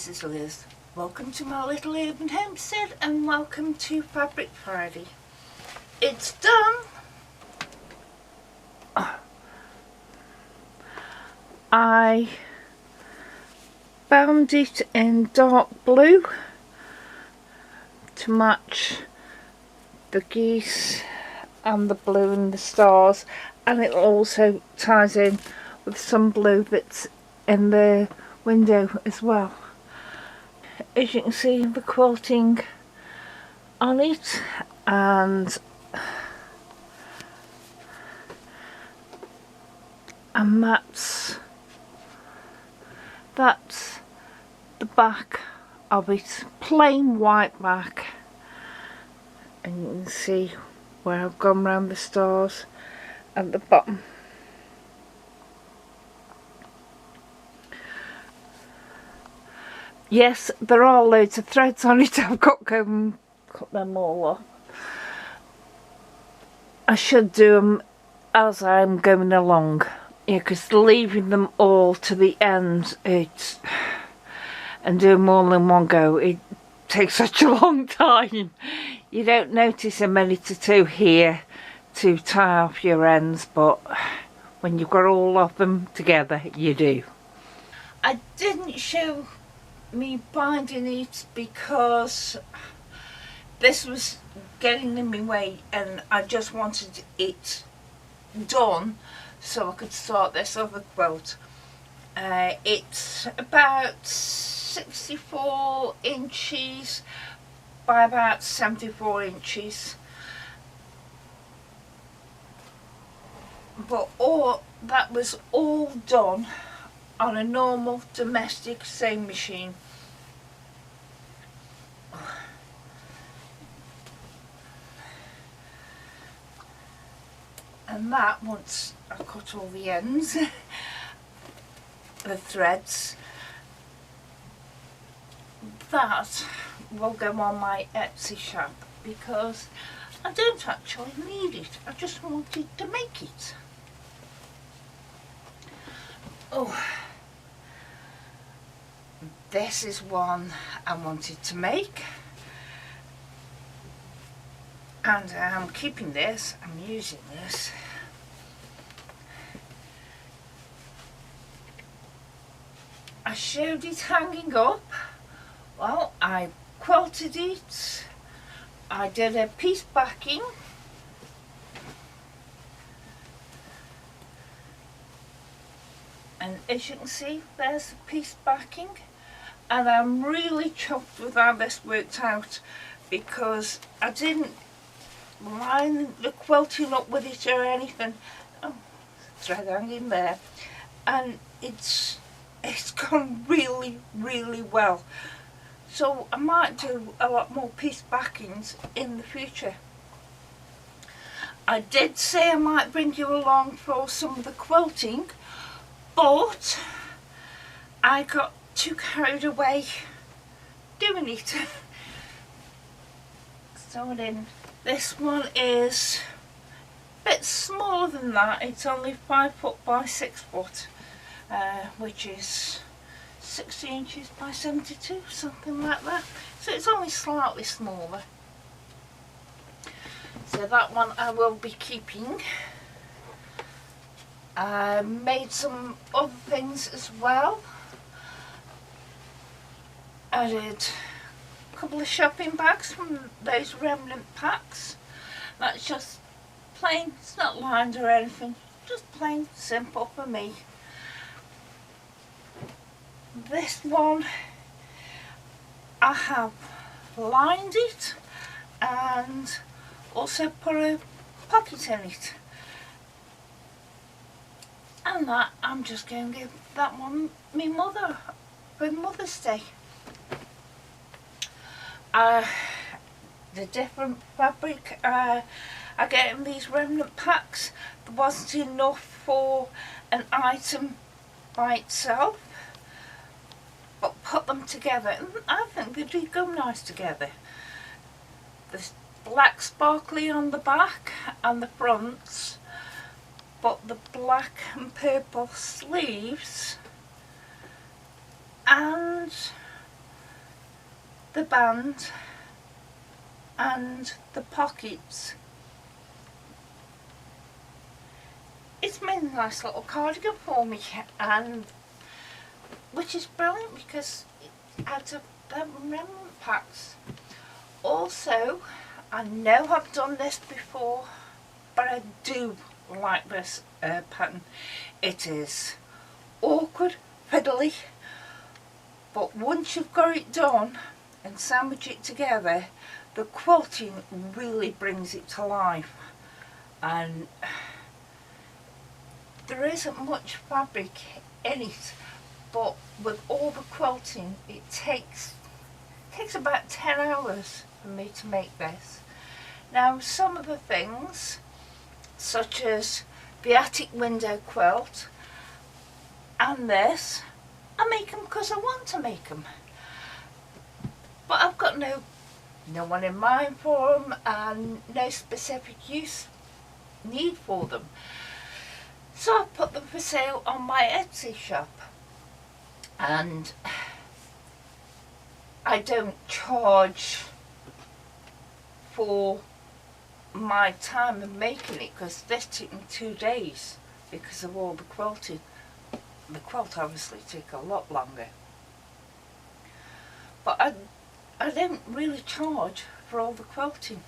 Mrs. Liz. Welcome to my little urban homestead and welcome to Fabric Friday. It's done. I found it in dark blue to match the geese and the blue and the stars, and it also ties in with some blue that's in the window as well. As you can see, the quilting on it, and that's the back of it, plain white back, and you can see where I've gone round the stars at the bottom. Yes, there are loads of threads on it. I've got to go and cut them all off. I should do them as I'm going along, because leaving them all to the end, and do them all in one go, it takes such a long time. You don't notice a minute or two here to tie off your ends, but when you've got all of them together, you do. I didn't show me binding it because this was getting in my way and I just wanted it done so I could start this other quilt. It's about 64 inches by about 74 inches, but that was all done on a normal domestic sewing machine. And that, once I cut all the ends, the threads, that will go on my Etsy shop because I don't actually need it. I just wanted to make it. Oh, this is one I wanted to make, and I'm keeping this, I'm using this. I showed it hanging up. Well, I quilted it, I did a piece backing, and as you can see, there's the piece backing, and I'm really chuffed with how this worked out because I didn't line the quilting up with it or anything. Oh, thread hanging there, and it's gone really well. So I might do a lot more piece backings in the future. I did say I might bring you along for some of the quilting, but I got too carried away doing it. So then this one is a bit smaller than that. It's only 5 foot by 6 foot, which is 60 inches by 72, something like that. So it's only slightly smaller. So that one I will be keeping. I made some other things as well. I did a couple of shopping bags from those remnant packs. That's just plain, it's not lined or anything, just plain simple for me. This one I have lined it and also put a pocket in it, and that I'm just going to give that one my mother for Mother's Day. The different fabric I get in these remnant packs, there wasn't enough for an item by itself, but put them together and I think they do go nice together. There's black sparkly on the back and the fronts, but the black and purple sleeves and the band and the pockets. It's made a nice little cardigan for me, and which is brilliant because it's out of the remnant packs. Also, I know I've done this before, but I do like this pattern. It is awkward, fiddly, but once you've got it done and sandwich it together, the quilting really brings it to life. And there isn't much fabric in it, but with all the quilting, it takes about 10 hours for me to make this. Now, some of the things, such as the attic window quilt and this, I make them because I want to make them, but I've got no one in mind for them and no specific need for them. So I put them for sale on my Etsy shop, and I don't charge for my time in making it, because this took me 2 days because of all the quilting. The quilt obviously took a lot longer, but I don't really charge for all the quilting.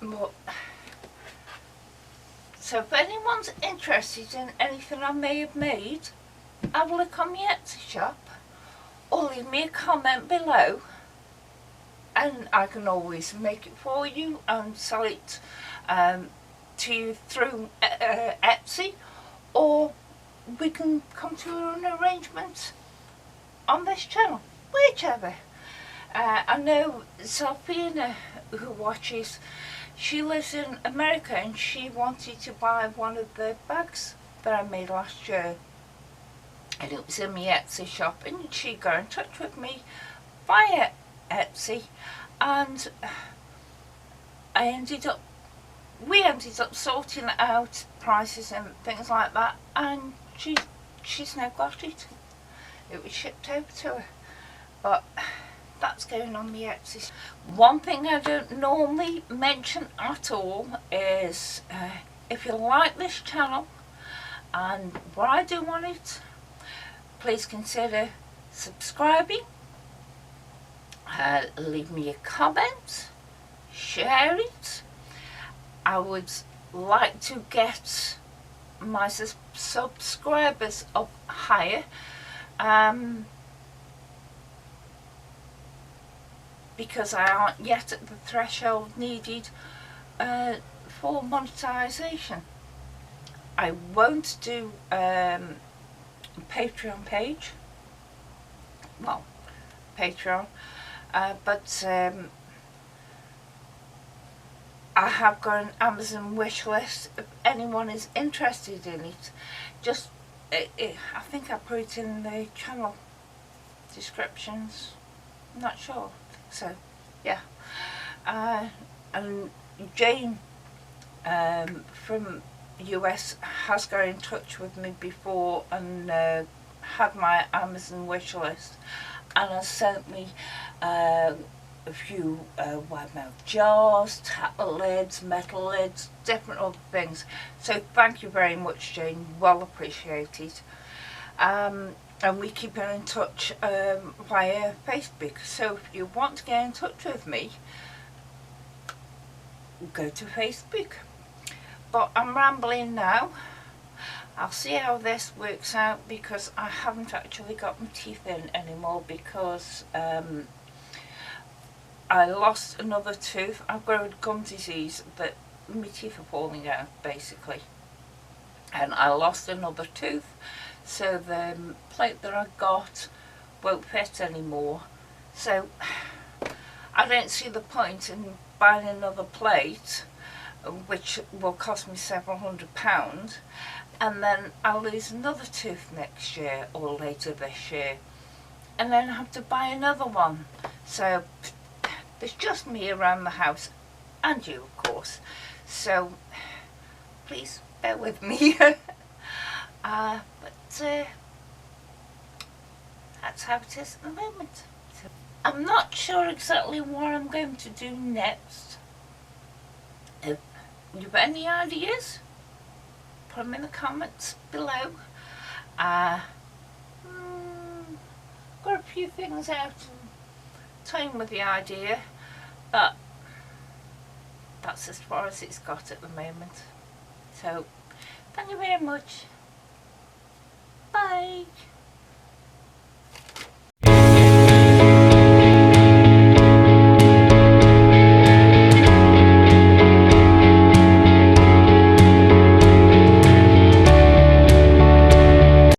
But, so if anyone's interested in anything I may have made, have a look on the Etsy shop or leave me a comment below, and I can always make it for you and sell it to you through Etsy, or we can come to an arrangement on this channel, whichever. I know Sophia, who watches, she lives in America, and she wanted to buy one of the bags that I made last year, and it was in my Etsy shop, and she got in touch with me via Etsy, and we ended up sorting out prices and things like that, and she's now got it. It was shipped over to her, but that's going on the Etsy. One thing I don't normally mention at all is if you like this channel and what I do on it, please consider subscribing, leave me a comment, share it. I would like to get my subscribers up higher, because I aren't yet at the threshold needed for monetization. I won't do Patreon page, well, Patreon, but I have got an Amazon wish list. If anyone is interested in it, just I think I put it in the channel descriptions. I'm not sure. So yeah, and Jane from US has got in touch with me before and had my Amazon wish list, and has sent me a few wide mouth jars, tapper lids, metal lids, different other things. So thank you very much, Jane, well appreciated. And we keep in touch via Facebook, so if you want to get in touch with me, go to Facebook. But I'm rambling now. I'll see how this works out, because I haven't actually got my teeth in anymore, because I lost another tooth. I've got a gum disease that my teeth are falling out basically, and I lost another tooth, so the plate that I got won't fit anymore. So I don't see the point in buying another plate, which will cost me several £100, and then I'll lose another tooth next year or later this year, and then have to buy another one. So there's just me around the house, and you of course, so please bear with me. But that's how it is at the moment. So I'm not sure exactly what I'm going to do next. If you've any ideas, put them in the comments below. Got a few things out and toying with the idea, but that's as far as it's got at the moment. So thank you very much. Bye.